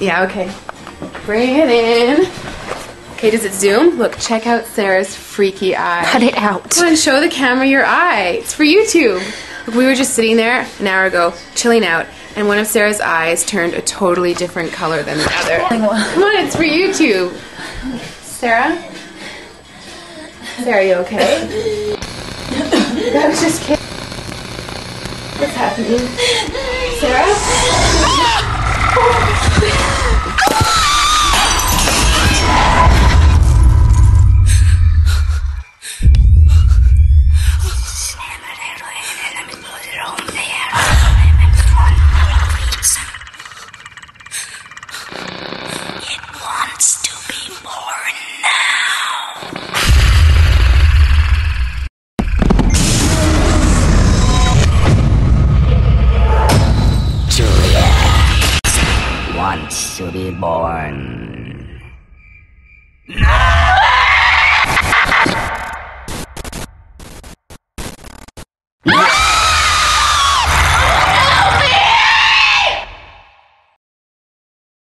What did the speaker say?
Yeah, okay. Bring it in. Okay, does it zoom? Look, check out Sarah's freaky eye. Cut it out. Come on, show the camera your eye. It's for YouTube. Look, we were just sitting there an hour ago, chilling out, and one of Sarah's eyes turned a totally different color than the other. Come on, it's for YouTube. Sarah? Sarah, you okay? I was just kidding. What's happening? Sarah? It wants to be born now. Julia wants to be born